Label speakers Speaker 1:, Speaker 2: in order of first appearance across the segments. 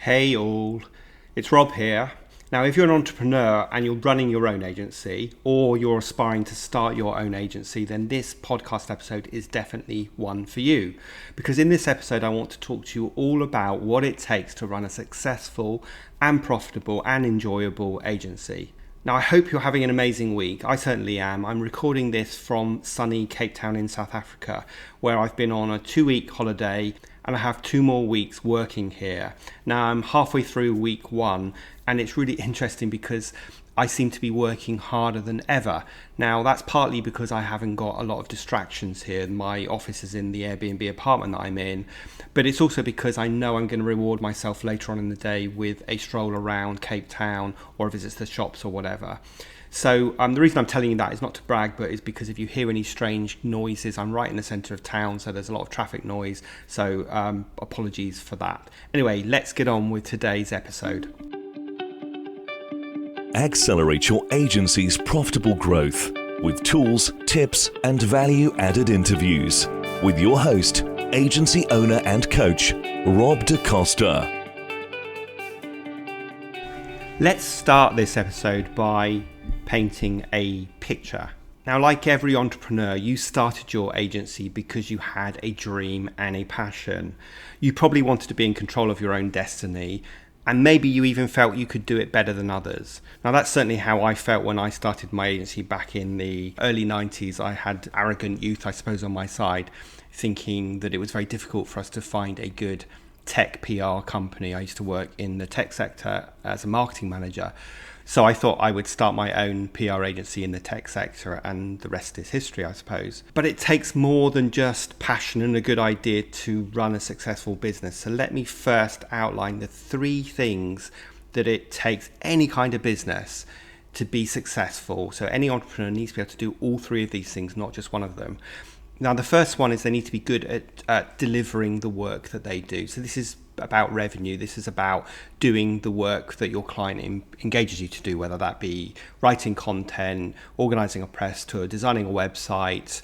Speaker 1: Hey all, it's Rob here. Now, if you're an entrepreneur and you're running your own agency or you're aspiring to start your own agency, then this podcast episode is definitely one for you. Because in this episode, I want to talk to you all about what it takes to run a successful and profitable and enjoyable agency. Now, I hope you're having an amazing week. I certainly am. I'm recording this from sunny Cape Town in South Africa, where I've been on a 2-week holiday and I have 2 more weeks working here. Now, I'm halfway through week 1, and it's really interesting because I seem to be working harder than ever. Now, that's partly because I haven't got a lot of distractions here. My office is in the Airbnb apartment that I'm in, but it's also because I know I'm going to reward myself later on in the day with a stroll around Cape Town or a visit to the shops or whatever. So the reason I'm telling you that is not to brag, but is because if you hear any strange noises, I'm right in the centre of town, so there's a lot of traffic noise. So apologies for that. Anyway, let's get on with today's episode.
Speaker 2: Accelerate your agency's profitable growth with tools, tips, and value-added interviews with your host, agency owner and coach, Rob DaCosta.
Speaker 1: Let's start this episode by painting a picture. Now, like every entrepreneur, you started your agency because you had a dream and a passion. You probably wanted to be in control of your own destiny, and maybe you even felt you could do it better than others. Now, that's certainly how I felt when I started my agency back in the early 90s. I had arrogant youth, I suppose, on my side, thinking that it was very difficult for us to find a good tech PR company. I used to work in the tech sector as a marketing manager. So I thought I would start my own PR agency in the tech sector, and the rest is history, I suppose. But it takes more than just passion and a good idea to run a successful business. So let me first outline the 3 things that it takes any kind of business to be successful. So any entrepreneur needs to be able to do all 3 of these things, not just one of them. Now, the first one is they need to be good at delivering the work that they do. So this is about revenue. This is about doing the work that your client engages you to do, whether that be writing content, organizing a press tour, designing a website,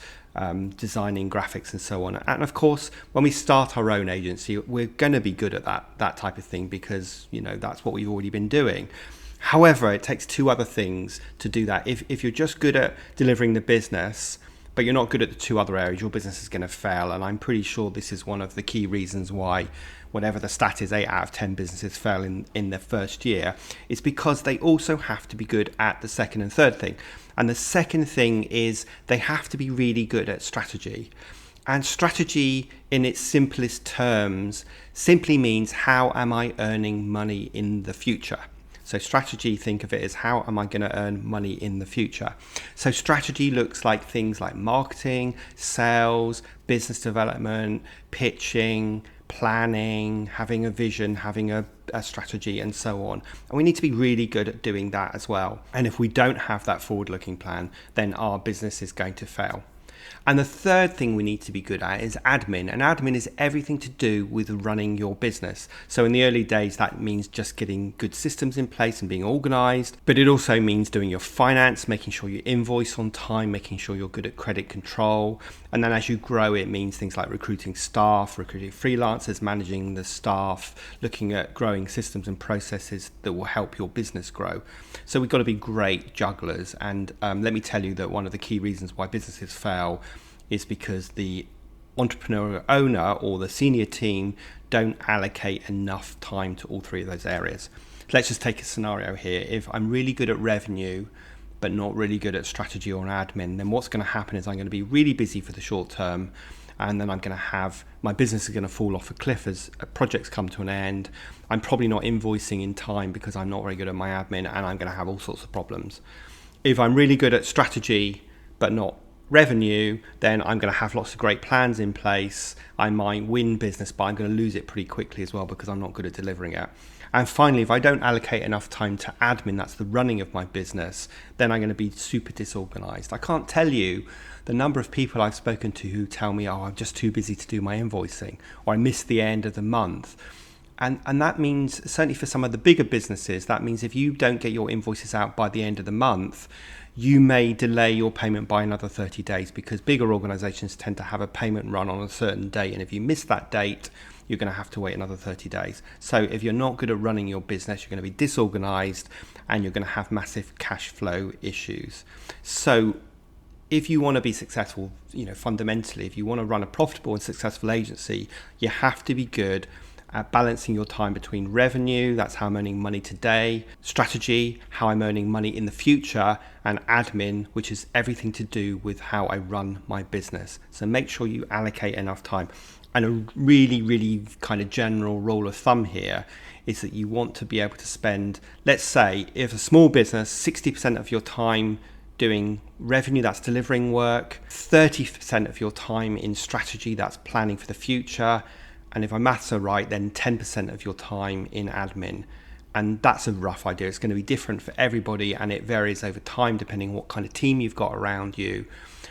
Speaker 1: designing graphics and so on. And of course, when we start our own agency, we're going to be good at that type of thing because, that's what we've already been doing. However, it takes 2 other things to do that. If you're just good at delivering the business, but you're not good at the 2 other areas, your business is going to fail. And I'm pretty sure this is one of the key reasons why, whatever the stat is, 8 out of 10 businesses fail in their first year. It's because they also have to be good at the second and third thing. And the second thing is they have to be really good at strategy. And strategy, in its simplest terms, simply means, how am I earning money in the future? So strategy, think of it as, how am I going to earn money in the future? So strategy looks like things like marketing, sales, business development, pitching, planning, having a vision, having a strategy, and so on. And we need to be really good at doing that as well. And if we don't have that forward-looking plan, then our business is going to fail. And the third thing we need to be good at is admin. And admin is everything to do with running your business. So in the early days, that means just getting good systems in place and being organized. But it also means doing your finance, making sure you invoice on time, making sure you're good at credit control. And then as you grow, it means things like recruiting staff, recruiting freelancers, managing the staff, looking at growing systems and processes that will help your business grow. So we've got to be great jugglers. And let me tell you that one of the key reasons why businesses fail is because the entrepreneurial owner or the senior team don't allocate enough time to all 3 of those areas. Let's just take a scenario here. If I'm really good at revenue, but not really good at strategy or admin, then what's going to happen is I'm going to be really busy for the short term, and then I'm going to have, my business is going to fall off a cliff as projects come to an end. I'm probably not invoicing in time because I'm not very good at my admin, and I'm going to have all sorts of problems. If I'm really good at strategy, but not revenue, then I'm going to have lots of great plans in place. I might win business, but I'm going to lose it pretty quickly as well because I'm not good at delivering it. And finally, if I don't allocate enough time to admin, that's the running of my business, then I'm going to be super disorganized. I can't tell you the number of people I've spoken to who tell me, oh, I'm just too busy to do my invoicing, or I missed the end of the month. And that means, certainly for some of the bigger businesses, that means if you don't get your invoices out by the end of the month, you may delay your payment by another 30 days because bigger organizations tend to have a payment run on a certain date. And if you miss that date, you're going to have to wait another 30 days. So if you're not good at running your business, you're going to be disorganized and you're going to have massive cash flow issues. So if you want to be successful, fundamentally, if you want to run a profitable and successful agency, you have to be good at balancing your time between revenue, that's how I'm earning money today, strategy, how I'm earning money in the future, and admin, which is everything to do with how I run my business. So make sure you allocate enough time. And a really, really kind of general rule of thumb here is that you want to be able to spend, let's say, if a small business, 60% of your time doing revenue, that's delivering work, 30% of your time in strategy, that's planning for the future, and if my maths are right, then 10% of your time in admin. And that's a rough idea. It's going to be different for everybody, and it varies over time depending on what kind of team you've got around you.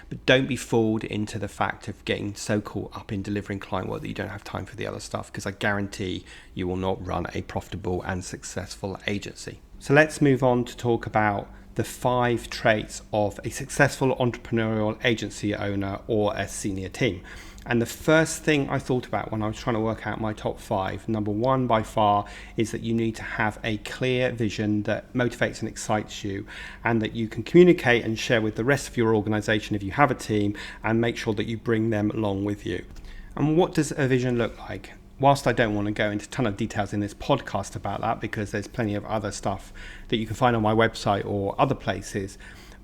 Speaker 1: But don't be fooled into the fact of getting so caught up in delivering client work that you don't have time for the other stuff, because I guarantee you will not run a profitable and successful agency. So let's move on to talk about the 5 traits of a successful entrepreneurial agency owner or a senior team. And the first thing I thought about when I was trying to work out my top 5, number 1 by far, is that you need to have a clear vision that motivates and excites you, and that you can communicate and share with the rest of your organization if you have a team, and make sure that you bring them along with you. And what does a vision look like? Whilst I don't want to go into a ton of details in this podcast about that, because there's plenty of other stuff that you can find on my website or other places,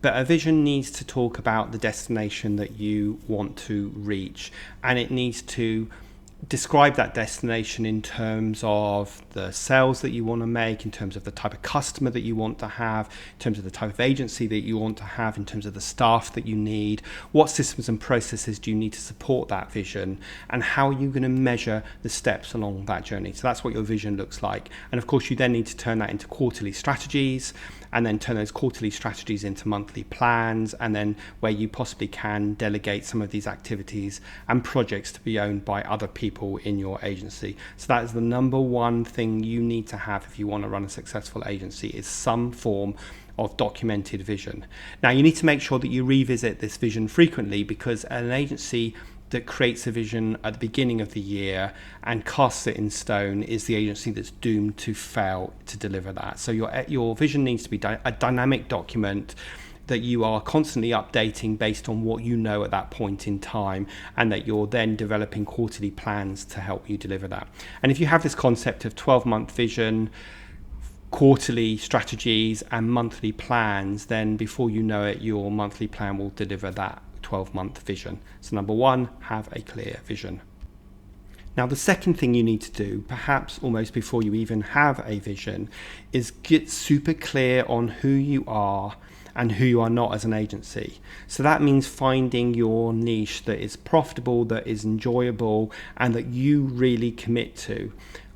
Speaker 1: but a vision needs to talk about the destination that you want to reach, and it needs to describe that destination in terms of the sales that you want to make, in terms of the type of customer that you want to have, in terms of the type of agency that you want to have, in terms of the staff that you need, what systems and processes do you need to support that vision, and how are you going to measure the steps along that journey. So that's what your vision looks like. And of course, you then need to turn that into quarterly strategies, and then turn those quarterly strategies into monthly plans, and then where you possibly can delegate some of these activities and projects to be owned by other people in your agency. So that is the number 1 thing you need to have if you want to run a successful agency, is some form of documented vision. Now, you need to make sure that you revisit this vision frequently, because an agency that creates a vision at the beginning of the year and casts it in stone is the agency that's doomed to fail to deliver that. So your vision needs to be a dynamic document that you are constantly updating based on what you know at that point in time, and that you're then developing quarterly plans to help you deliver that. And if you have this concept of 12-month vision, quarterly strategies and monthly plans, then before you know it, your monthly plan will deliver that 12-month vision. So number 1, have a clear vision. Now, the second thing you need to do, perhaps almost before you even have a vision, is get super clear on who you are and who you are not as an agency. So that means finding your niche that is profitable, that is enjoyable, and that you really commit to.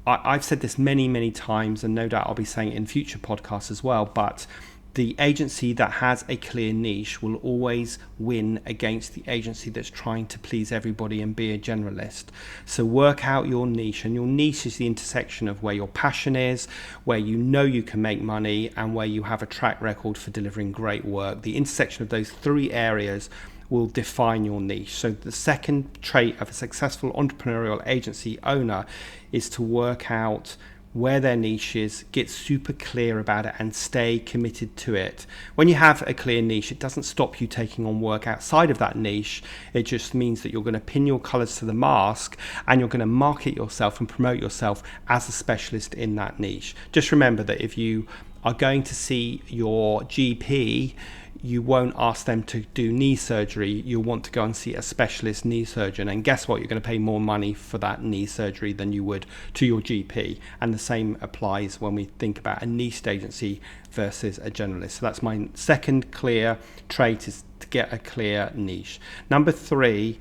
Speaker 1: I've said this many, many times, and no doubt I'll be saying it in future podcasts as well, but the agency that has a clear niche will always win against the agency that's trying to please everybody and be a generalist. So work out your niche, and your niche is the intersection of where your passion is, where you know you can make money, and where you have a track record for delivering great work. The intersection of those 3 areas will define your niche. So the second trait of a successful entrepreneurial agency owner is to work out where their niche is, get super clear about it, and stay committed to it. When you have a clear niche, it doesn't stop you taking on work outside of that niche. It just means that you're going to pin your colors to the mast, and you're going to market yourself and promote yourself as a specialist in that niche. Just remember that if you are going to see your GP, you won't ask them to do knee surgery. You'll want to go and see a specialist knee surgeon, and guess what? You're going to pay more money for that knee surgery than you would to your GP. And the same applies when we think about a niche agency versus a generalist. So that's my second clear trait, is to get a clear niche. Number 3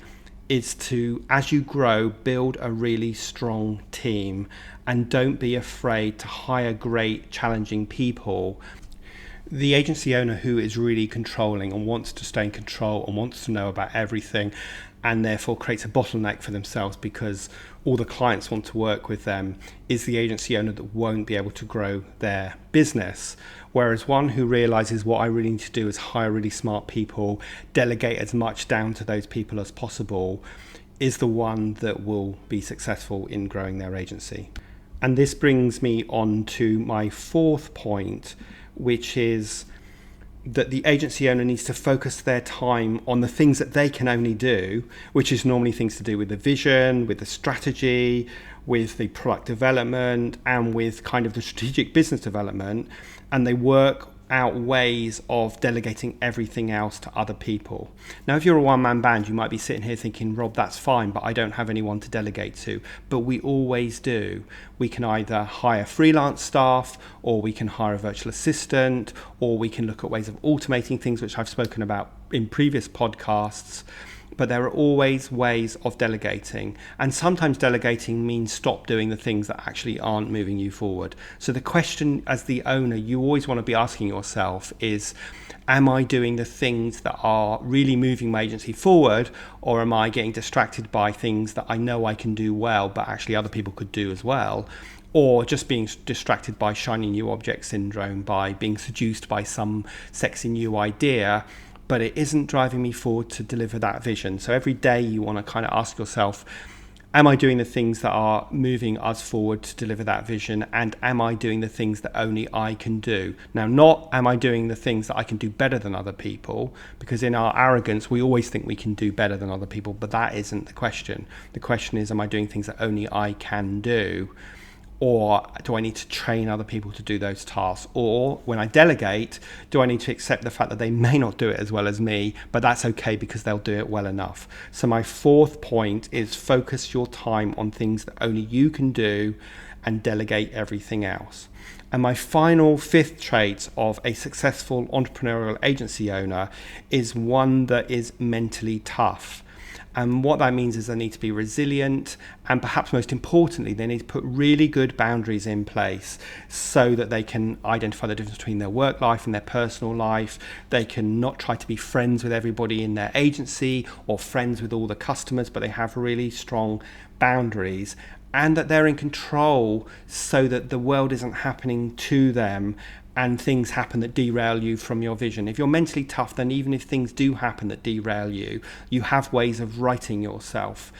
Speaker 1: is to, as you grow, build a really strong team, and don't be afraid to hire great, challenging people. The agency owner who is really controlling and wants to stay in control and wants to know about everything, and therefore creates a bottleneck for themselves because all the clients want to work with them, is the agency owner that won't be able to grow their business. Whereas one who realizes what I really need to do is hire really smart people, delegate as much down to those people as possible, is the one that will be successful in growing their agency. And this brings me on to my fourth point, which is that the agency owner needs to focus their time on the things that they can only do, which is normally things to do with the vision, with the strategy, with the product development, and with kind of the strategic business development. And they work out ways of delegating everything else to other people. Now, if you're a one-man band, you might be sitting here thinking, Rob, that's fine, but I don't have anyone to delegate to. But we always do. We can either hire freelance staff, or we can hire a virtual assistant, or we can look at ways of automating things, which I've spoken about in previous podcasts. But there are always ways of delegating. And sometimes delegating means stop doing the things that actually aren't moving you forward. So the question as the owner, you always want to be asking yourself is, am I doing the things that are really moving my agency forward? Or am I getting distracted by things that I know I can do well, but actually other people could do as well? Or just being distracted by shiny new object syndrome, by being seduced by some sexy new idea, but it isn't driving me forward to deliver that vision. So every day you want to kind of ask yourself, am I doing the things that are moving us forward to deliver that vision? And am I doing the things that only I can do? Now, not am I doing the things that I can do better than other people, because in our arrogance, we always think we can do better than other people, but that isn't the question. The question is, am I doing things that only I can do? Or do I need to train other people to do those tasks? Or when I delegate, do I need to accept the fact that they may not do it as well as me, but that's okay because they'll do it well enough? So my fourth point is focus your time on things that only you can do and delegate everything else. And my final fifth trait of a successful entrepreneurial agency owner is one that is mentally tough. And what that means is they need to be resilient, and perhaps most importantly, they need to put really good boundaries in place so that they can identify the difference between their work life and their personal life. They can not try to be friends with everybody in their agency or friends with all the customers, but they have really strong boundaries, and that they're in control so that the world isn't happening to them and things happen that derail you from your vision. If you're mentally tough, then even if things do happen that derail you, you have ways of righting yourself.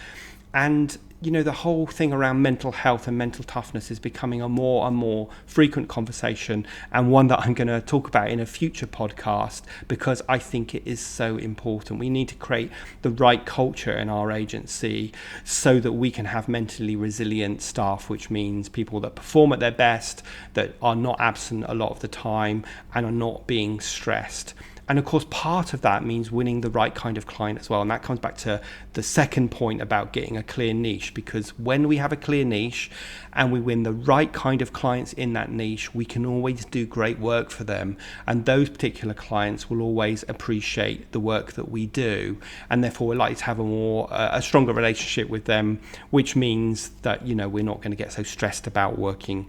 Speaker 1: And you know, the whole thing around mental health and mental toughness is becoming a more and more frequent conversation, and one that I'm going to talk about in a future podcast because I think it is so important. We need to create the right culture in our agency so that we can have mentally resilient staff, which means people that perform at their best, that are not absent a lot of the time and are not being stressed. And of course, part of that means winning the right kind of client as well. And that comes back to the second point about getting a clear niche, because when we have a clear niche and we win the right kind of clients in that niche, we can always do great work for them. And those particular clients will always appreciate the work that we do. And therefore, we're likely to have a stronger relationship with them, which means that, you know, we're not going to get so stressed about working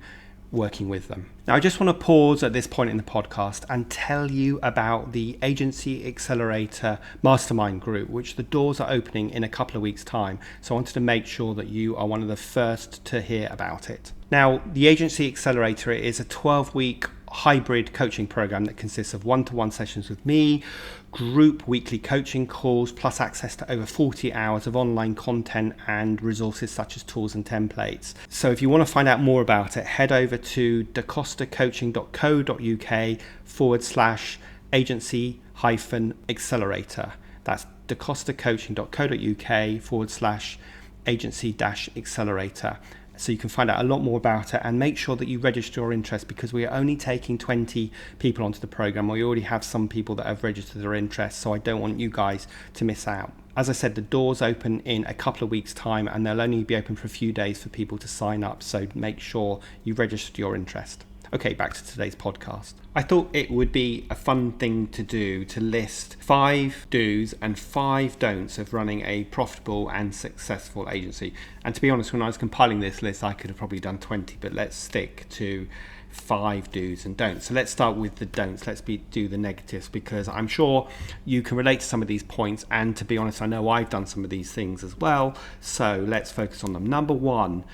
Speaker 1: with them. Now, I just want to pause at this point in the podcast and tell you about the Agency Accelerator Mastermind group, which the doors are opening in a couple of weeks' time. So I wanted to make sure that you are one of the first to hear about it. Now, the Agency Accelerator is a 12-week hybrid coaching program that consists of one-to-one sessions with me, group weekly coaching calls, plus access to over 40 hours of online content and resources such as tools and templates. So if you want to find out more about it, head over to dacostacoaching.co.uk/agency-accelerator. That's dacostacoaching.co.uk/agency-accelerator. So you can find out a lot more about it, and make sure that you register your interest, because we are only taking 20 people onto the program. We already have some people that have registered their interest, so I don't want you guys to miss out. As I said, the doors open in a couple of weeks' time, and they'll only be open for a few days for people to sign up, so make sure you registered your interest. Okay, back to today's podcast. I thought it would be a fun thing to do to list 5 do's and 5 don'ts of running a profitable and successful agency. And to be honest, when I was compiling this list, I could have probably done 20, but let's stick to 5 do's and don'ts. So let's start with the don'ts. Let's do the negatives, because I'm sure you can relate to some of these points. And to be honest, I know I've done some of these things as well. So let's focus on them. Number 1,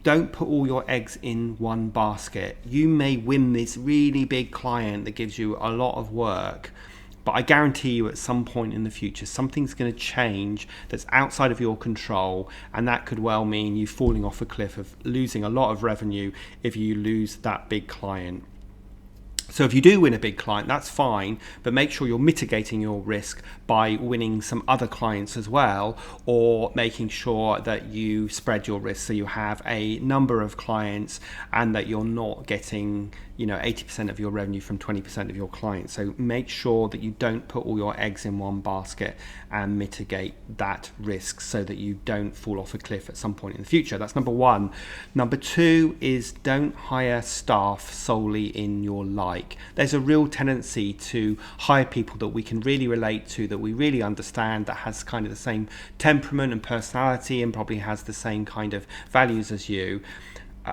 Speaker 1: don't put all your eggs in one basket. You may win this really big client that gives you a lot of work, But I guarantee you at some point in the future, something's going to change that's outside of your control. And that could well mean you falling off a cliff of losing a lot of revenue if you lose that big client. So if you do win a big client, that's fine, but make sure you're mitigating your risk by winning some other clients as well, or making sure that you spread your risk so you have a number of clients and that you're not getting 80% of your revenue from 20% of your clients. So make sure that you don't put all your eggs in one basket and mitigate that risk so that you don't fall off a cliff at some point in the future. That's number one. Number two is don't hire staff solely in your like. There's a real tendency to hire people that we can really relate to, that we really understand, that has kind of the same temperament and personality and probably has the same kind of values as you.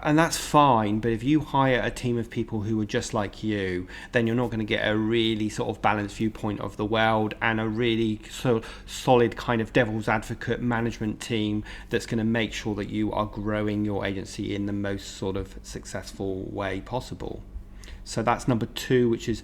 Speaker 1: And that's fine, but if you hire a team of people who are just like you, then you're not going to get a really sort of balanced viewpoint of the world and a really solid kind of devil's advocate management team that's going to make sure that you are growing your agency in the most sort of successful way possible. So that's number two, which is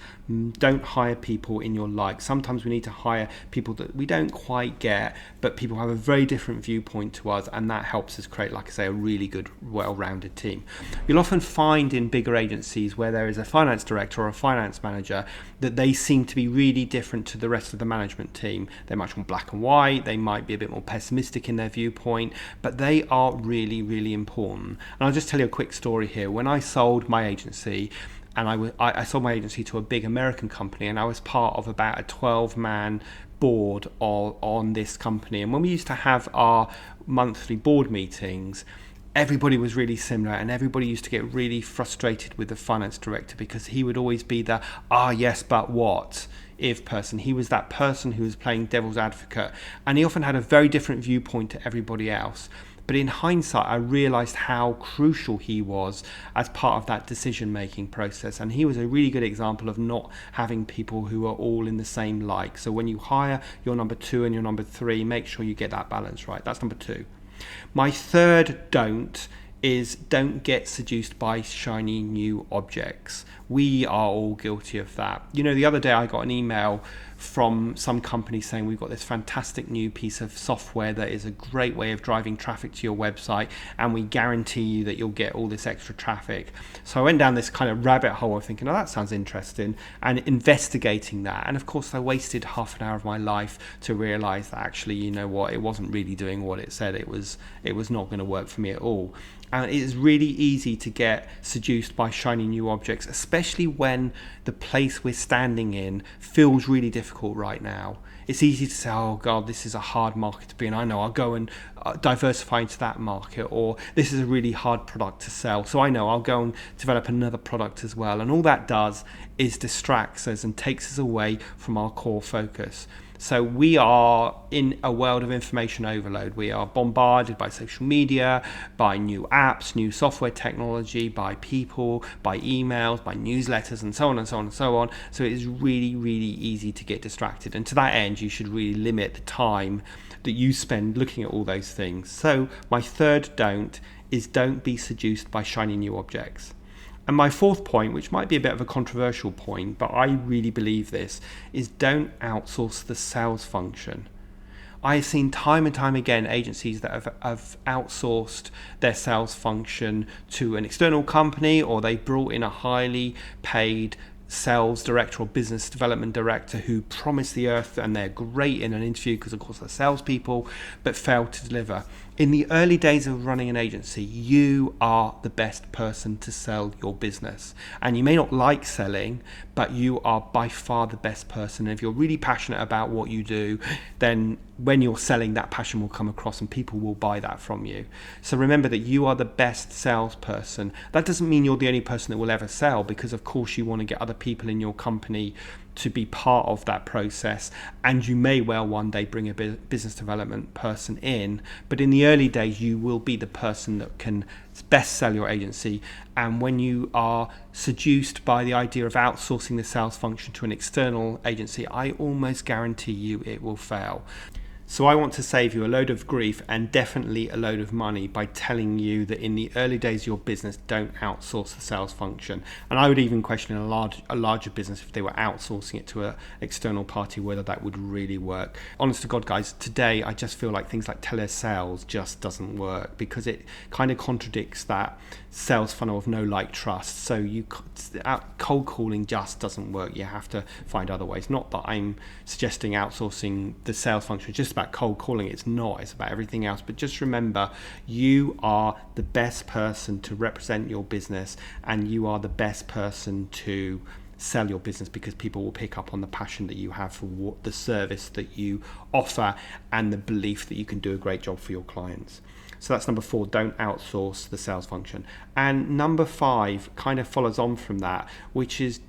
Speaker 1: don't hire people in your like. Sometimes we need to hire people that we don't quite get, but people have a very different viewpoint to us, and that helps us create, like I say, a really good, well-rounded team. You'll often find in bigger agencies where there is a finance director or a finance manager that they seem to be really different to the rest of the management team. They're much more black and white. They might be a bit more pessimistic in their viewpoint, but they are really, really important. And I'll just tell you a quick story here. When I sold my agency, and I sold my agency to a big American company, and I was part of about a 12-man board on this company. And when we used to have our monthly board meetings, everybody was really similar, and everybody used to get really frustrated with the finance director because he would always be the yes, but what if person. He was that person who was playing devil's advocate, and he often had a very different viewpoint to everybody else. But in hindsight, I realised how crucial he was as part of that decision-making process. And he was a really good example of not having people who are all in the same like. So when you hire your number two and your number three, make sure you get that balance right. That's number two. My third don't get seduced by shiny new objects. We are all guilty of that. The other day I got an email from some company saying we've got this fantastic new piece of software that is a great way of driving traffic to your website, and we guarantee you that you'll get all this extra traffic. So I went down this kind of rabbit hole of thinking, that sounds interesting, and investigating that. And of course I wasted half an hour of my life to realize that actually, it wasn't really doing what it said. It was not going to work for me at all. And it is really easy to get seduced by shiny new objects, especially when the place we're standing in feels really difficult right now. It's easy to say, oh God, this is a hard market to be in. I know, I'll go and diversify into that market, or this is a really hard product to sell, so I know I'll go and develop another product as well. And all that does is distracts us and takes us away from our core focus. So we are in a world of information overload. We are bombarded by social media, by new apps, new software technology, by people, by emails, by newsletters, and so on and so on and so on. So it is really, really easy to get distracted. And to that end, you should really limit the time that you spend looking at all those things. So my third don't be seduced by shiny new objects. And my fourth point, which might be a bit of a controversial point, but I really believe this, is don't outsource the sales function. I have seen time and time again agencies that have outsourced their sales function to an external company, or they brought in a highly paid sales director or business development director who promise the earth, and they're great in an interview because of course they're salespeople, but fail to deliver. In the early days of running an agency, you are the best person to sell your business. And you may not like selling, but you are by far the best person. And if you're really passionate about what you do, then when you're selling, that passion will come across and people will buy that from you. So remember that you are the best salesperson. That doesn't mean you're the only person that will ever sell, because of course you want to get other people in your company to be part of that process, and you may well one day bring a business development person in, but in the early days you will be the person that can best sell your agency. And when you are seduced by the idea of outsourcing the sales function to an external agency, I almost guarantee you it will fail. So I want to save you a load of grief and definitely a load of money by telling you that in the early days of your business, don't outsource the sales function. And I would even question a larger business, if they were outsourcing it to an external party, whether that would really work. Honest to God, guys, today I just feel like things like telesales just doesn't work, because it kind of contradicts that sales funnel of know, like, trust. So cold calling just doesn't work. You have to find other ways. Not that I'm suggesting outsourcing the sales function just about cold calling. It's not. It's about everything else. But just remember, you are the best person to represent your business, and you are the best person to sell your business, because people will pick up on the passion that you have for the service that you offer and the belief that you can do a great job for your clients. So that's number 4, don't outsource the sales function. And number 5 kind of follows on from that, which is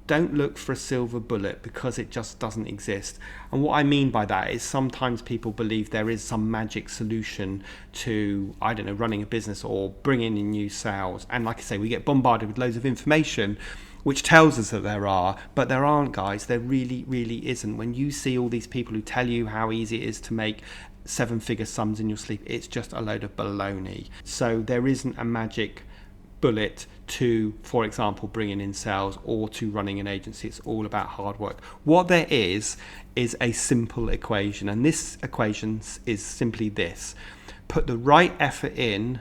Speaker 1: don't look for a silver bullet, because it just doesn't exist. And what I mean by that is sometimes people believe there is some magic solution to, I don't know, running a business or bringing in new sales. And like I say, we get bombarded with loads of information which tells us that there are, but there aren't, guys. There really, really isn't. When you see all these people who tell you how easy it is to make 7-figure sums in your sleep, it's just a load of baloney. So there isn't a magic bullet to, for example, bringing in sales or to running an agency. It's all about hard work. What there is a simple equation, and this equation is simply this: put the right effort in,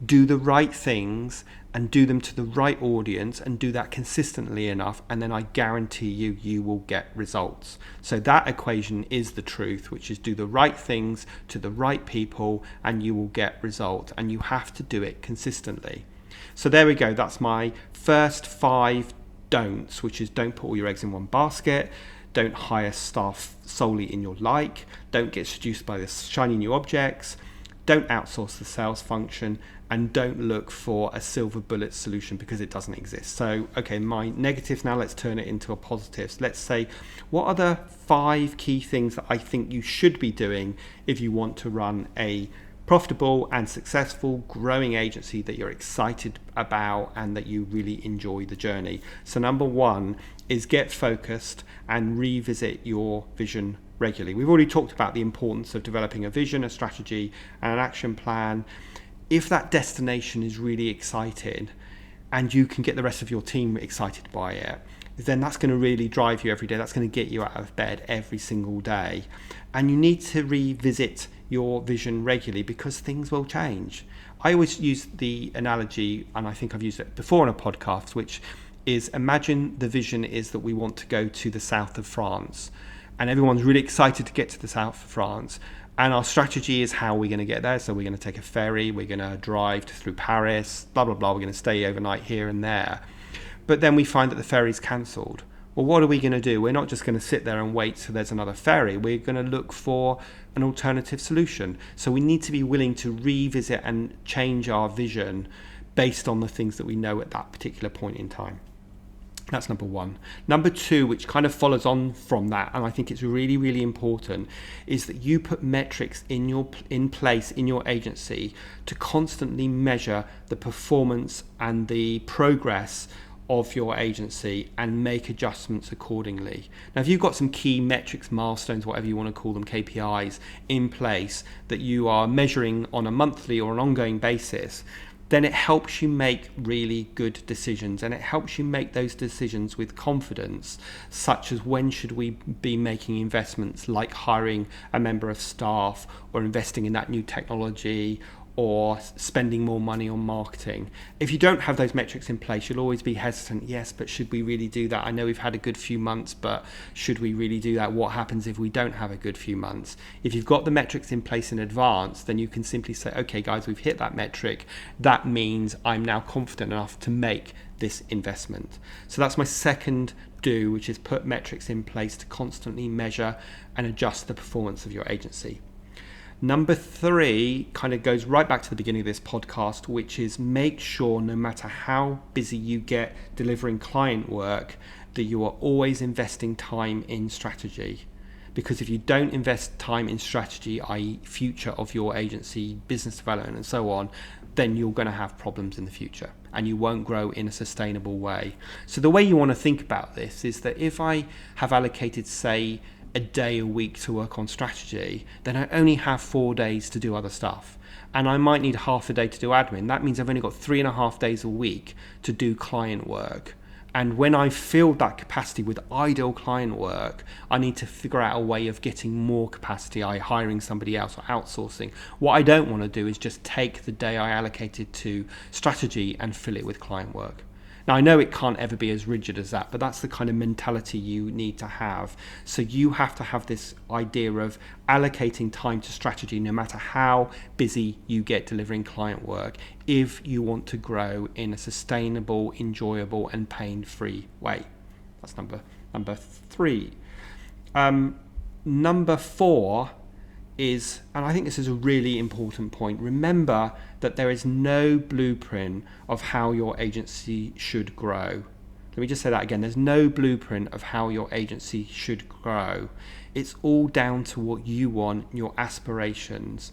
Speaker 1: do the right things, and do them to the right audience, and do that consistently enough, and then I guarantee you will get results. So that equation is the truth, which is do the right things to the right people and you will get results, and you have to do it consistently. So there we go. That's my first 5 don'ts, which is don't put all your eggs in one basket, don't hire staff solely in your like, don't get seduced by the shiny new objects, don't outsource the sales function, and don't look for a silver bullet solution, because it doesn't exist. So, okay, my negatives now, let's turn it into a positives. Let's say, what are the 5 key things that I think you should be doing if you want to run a profitable and successful growing agency that you're excited about and that you really enjoy the journey? So number 1 is get focused and revisit your vision regularly. We've already talked about the importance of developing a vision, a strategy, and an action plan. If that destination is really exciting and you can get the rest of your team excited by it, then that's going to really drive you every day. That's going to get you out of bed every single day. And you need to revisit your vision regularly, because things will change. I always use the analogy, and I think I've used it before on a podcast, which is, imagine the vision is that we want to go to the south of France, and everyone's really excited to get to the south of France. And our strategy is how we're going to get there. So we're going to take a ferry, we're going to drive through Paris, blah, blah, blah. We're going to stay overnight here and there. But then we find that the ferry's cancelled. Well, what are we going to do? We're not just going to sit there and wait till there's another ferry. We're going to look for an alternative solution. So we need to be willing to revisit and change our vision based on the things that we know at that particular point in time. That's number 1. Number 2, which kind of follows on from that, and I think it's really, really important, is that you put metrics in place in your agency to constantly measure the performance and the progress of your agency and make adjustments accordingly. Now, if you've got some key metrics, milestones, whatever you want to call them, KPIs in place that you are measuring on a monthly or an ongoing basis, then it helps you make really good decisions, and it helps you make those decisions with confidence, such as when should we be making investments like hiring a member of staff or investing in that new technology or spending more money on marketing. If you don't have those metrics in place, you'll always be hesitant. Yes, but should we really do that? I know we've had a good few months, but should we really do that? What happens if we don't have a good few months? If you've got the metrics in place in advance, then you can simply say, okay, guys, we've hit that metric. That means I'm now confident enough to make this investment. So that's my second do, which is put metrics in place to constantly measure and adjust the performance of your agency. Number 3 kind of goes right back to the beginning of this podcast, which is make sure no matter how busy you get delivering client work, that you are always investing time in strategy. Because if you don't invest time in strategy, i.e. future of your agency, business development and so on, then you're going to have problems in the future and you won't grow in a sustainable way. So the way you want to think about this is that if I have allocated, say, a day a week to work on strategy, then I only have 4 days to do other stuff. And I might need half a day to do admin. That means I've only got 3.5 days a week to do client work. And when I've filled that capacity with idle client work, I need to figure out a way of getting more capacity, hiring somebody else or outsourcing. What I don't want to do is just take the day I allocated to strategy and fill it with client work. Now, I know it can't ever be as rigid as that, but that's the kind of mentality you need to have. So you have to have this idea of allocating time to strategy no matter how busy you get delivering client work, if you want to grow in a sustainable, enjoyable and pain-free way. That's number 3. Number 4 is, and I think this is a really important point, remember that there is no blueprint of how your agency should grow. Let me just say that again. There's no blueprint of how your agency should grow. It's all down to what you want, your aspirations.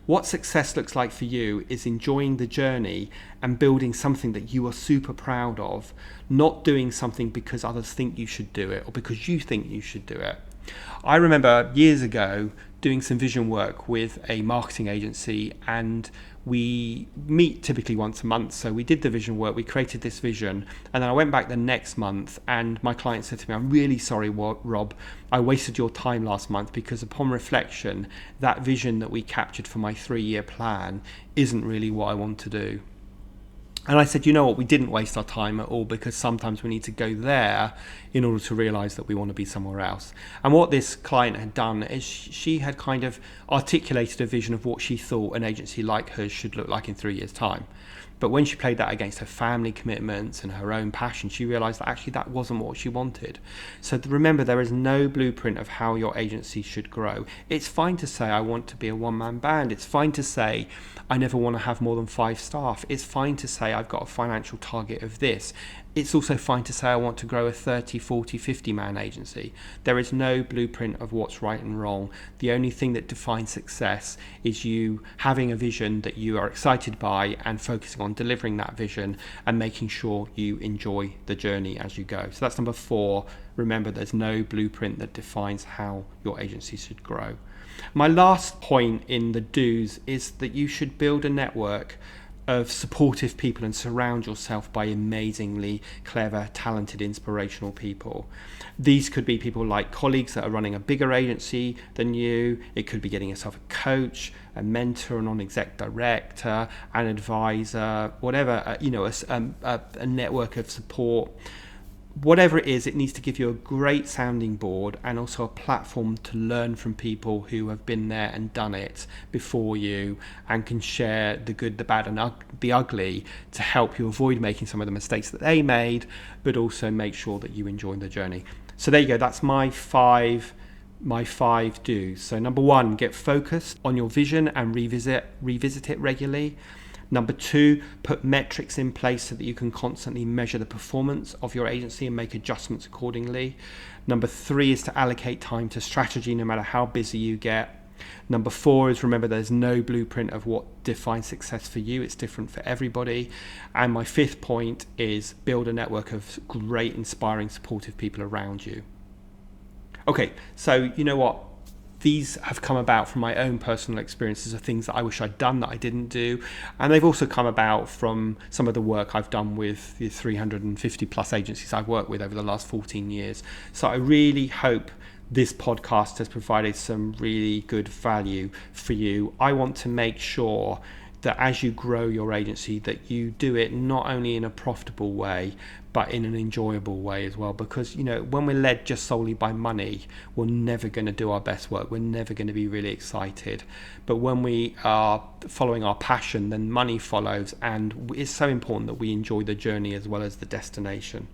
Speaker 1: What success looks like for you is enjoying the journey and building something that you are super proud of, not doing something because others think you should do it or because you think you should do it. I remember years ago doing some vision work with a marketing agency, and we meet typically once a month. So we did the vision work, we created this vision, and then I went back the next month and my client said to me, "I'm really sorry, Rob, I wasted your time last month because upon reflection, that vision that we captured for my 3-year plan isn't really what I want to do." And I said, you know what, we didn't waste our time at all, because sometimes we need to go there in order to realize that we want to be somewhere else. And what this client had done is she had kind of articulated a vision of what she thought an agency like hers should look like in 3 years' time. But when she played that against her family commitments and her own passion, she realized that actually that wasn't what she wanted. So remember, there is no blueprint of how your agency should grow. It's fine to say, I want to be a one-man band. It's fine to say, I never want to have more than 5 staff. It's fine to say, I've got a financial target of this. It's also fine to say, I want to grow a 30, 40, 50-man agency. There is no blueprint of what's right and wrong. The only thing that defines success is you having a vision that you are excited by and focusing on delivering that vision and making sure you enjoy the journey as you go. So that's number 4. Remember, there's no blueprint that defines how your agency should grow. My last point in the do's is that you should build a network of supportive people and surround yourself by amazingly clever, talented, inspirational people. These could be people like colleagues that are running a bigger agency than you. It could be getting yourself a coach, a mentor, a non-exec director, an advisor, whatever, a network of support. Whatever it is, it needs to give you a great sounding board and also a platform to learn from people who have been there and done it before you and can share the good, the bad and the ugly to help you avoid making some of the mistakes that they made, but also make sure that you enjoy the journey. So there you go. That's my five do's. So number 1, get focused on your vision and revisit it regularly. Number 2, put metrics in place so that you can constantly measure the performance of your agency and make adjustments accordingly. Number 3 is to allocate time to strategy no matter how busy you get. Number 4 is remember there's no blueprint of what defines success for you. It's different for everybody. And my 5th point is build a network of great, inspiring, supportive people around you. Okay, so you know what? These have come about from my own personal experiences of things that I wish I'd done that I didn't do. And they've also come about from some of the work I've done with the 350 plus agencies I've worked with over the last 14 years. So I really hope this podcast has provided some really good value for you. I want to make sure that as you grow your agency, that you do it not only in a profitable way, but in an enjoyable way as well. Because, when we're led just solely by money, we're never going to do our best work. We're never going to be really excited. But when we are following our passion, then money follows. And it's so important that we enjoy the journey as well as the destination.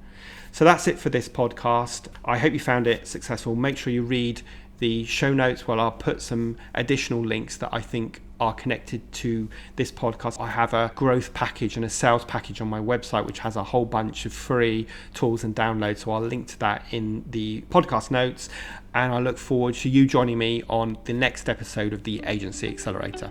Speaker 1: So that's it for this podcast. I hope you found it successful. Make sure you read the show notes where I'll put some additional links that I think are connected to this podcast. I have a growth package and a sales package on my website which has a whole bunch of free tools and downloads, so I'll link to that in the podcast notes, and I look forward to you joining me on the next episode of the Agency Accelerator.